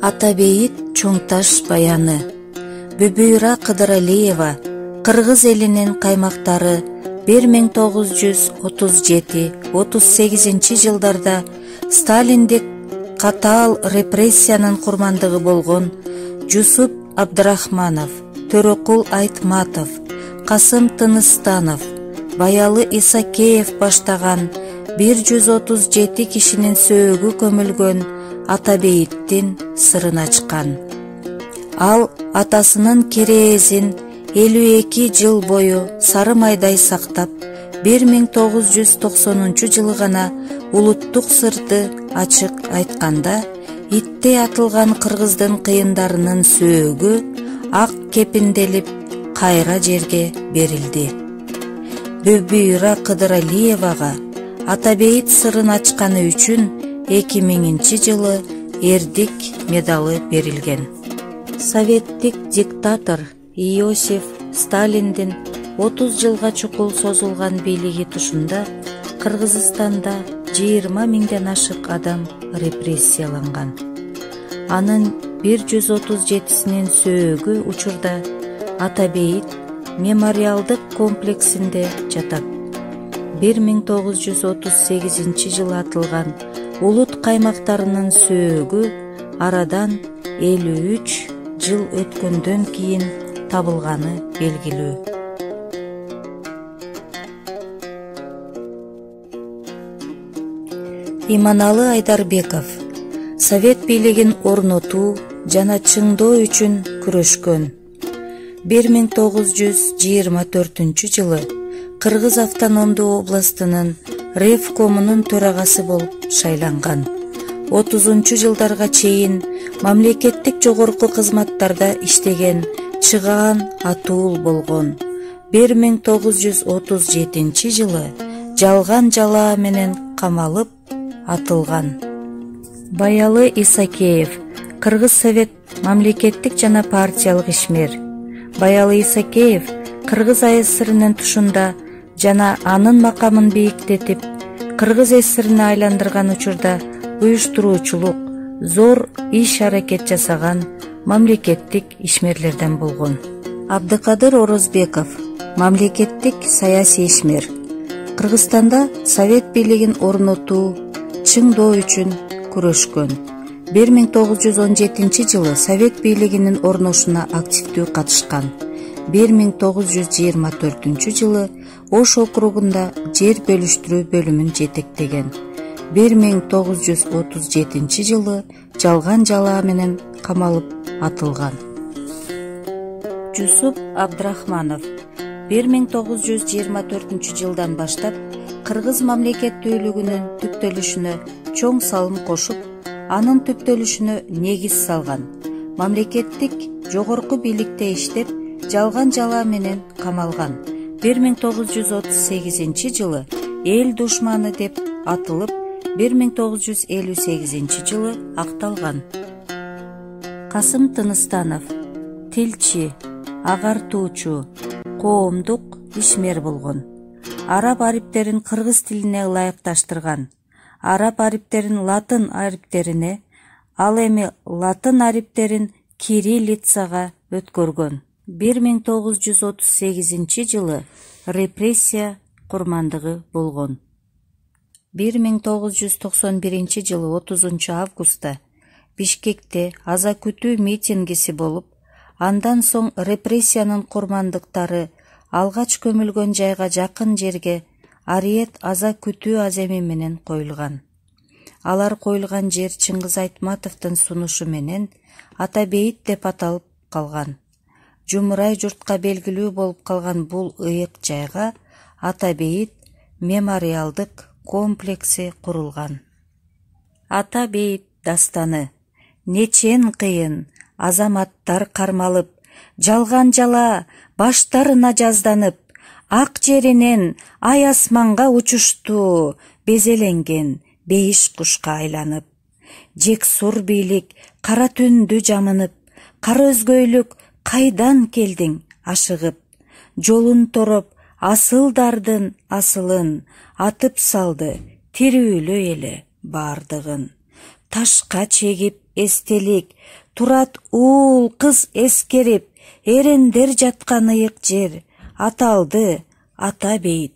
Атабейит Чоңташ баяны. Бүбүйра Кыдыралиева кыргыз элинин каймактары 1937-38 жылдарда Сталиндик катаал репрессиянын курмандыгы болгон Жусуп Абдрахманов, Төрөкул Айтматов, Касым Тыныстанов, Баялы Исакеев баштаган 137 кишинин сөөгү көмүлгөн Атабейиттин сырын ачкан. Ал атасынын керезин 52 жыл бою сары майдай сактап, 1990 жылы гана улуттук сырды ачык айтканда, иттей атылган кыргыздын кыйындарынын сөөгү ак кепинделип кайра жерге берилди. Бүбүйра Кыдыралиевага Атабейит сырын ачканы үчүн 2000 жылы Эрдик медалы берилген. Советтик диктатор Иосиф Сталиндин 30 жылга чукул созулган бийлиги тушунда Кыргызстанда 20 миңден ашык адам репрессияланган. Анын 137синин сөөгү учурда Атабейит мемориалдык комплексинде жатат. 1938 жылы атылган улут каймактарынын сөөгү арадан 53 жыл өткөндөн кийин табылганы белгилүү. Иманалы Айдарбеков Совет бийлигин орнотуу жана чыңдоо үчүн күрөшкөн. 1924 жылы Кыргыз автономдуу областынын Ревкомунун төрагасы болуп шайланган. 30 жылдарга чейин мамлекеттик жогорку кызматтарда иштеген, чыгаан атуул болгон. 1937 жылы жалган жалаа менен камалып атылган. Баялы Исакеев Кыргыз Совет мамлекеттик жана партиялык ишмер. Баялы Исакеев Кыргыз АСРнын тушунда жана анын макамын бийиктетип, Кыргыз ССРине айландырган учурда уюштуруучулук, зор иш-аракет жасаган мамлекеттик ишмерлерден болгон. Абдыкадыр Орозбеков мамлекеттик саясий ишмер. Кыргызстанда Совет бийлигин орнотуу, чыңдоо үчүн күрөшкөн. 1917 жылы Совет бийлигинин орношуна активдүү катышкан. 1924 жылы Ош округунда жер бөлүштүрүү бөлүмүн жетектеген. 1937 жылы жалган жалаа менен камалып атылган. Жусуп Абдрахманов 1924 жылдан баштап Кыргыз мамлекеттүүлүгүнүн түптөлүшүнө чоң салым кошуп, анын түптөлүшүнө негиз салган. Мамлекеттик жогорку бийликте иштеп, жалган жалаа менен камалган. 1938 жылы эл душманы деп атылып, 1958 жылы акталган. Касым Тыныстанов тилчи, агартуучу, коомдук ишмер болгон. Араб ариптерин кыргыз тилине ылайыкташтырган. Араб ариптерин латын ариптерине, ал эми латын ариптерин кириллицага өткөргөн. 1938 жылы репрессия курмандыгы болгон. 1991 жылы 30 августта Бишкекте аза күтүү митингиси болуп, андан соң репрессиянын курмандыктары алгач көмүлгөн жайга жакын жерге Ариет аза күтүү аземи менен коюлган. Алар коюлган жер Чыңгыз Айтматовдун сунушу менен Атабейит деп аталып калган. Жумурай журтка белгилүү болуп калган бул ыйык жайга Атабейит мемориалдык комплекси курулган. Атабейит дастаны. Нечен кыйын азаматтар кармалып, жалган жала баштарына жазданып, ак жеринен ай асманга учушту, безеленген бейиш кушка айланып. жексур бийлик кара түндү жамынып, кара өзгөйлүк кайдан келдиң ашыгып, жолун тороп асылдардын асылын атып салды тирүүлөө эле бардыгын. Ташка чегип эстелик турат уул кыз эскерип, эрендер жаткан ыйык жер аталды ата бейит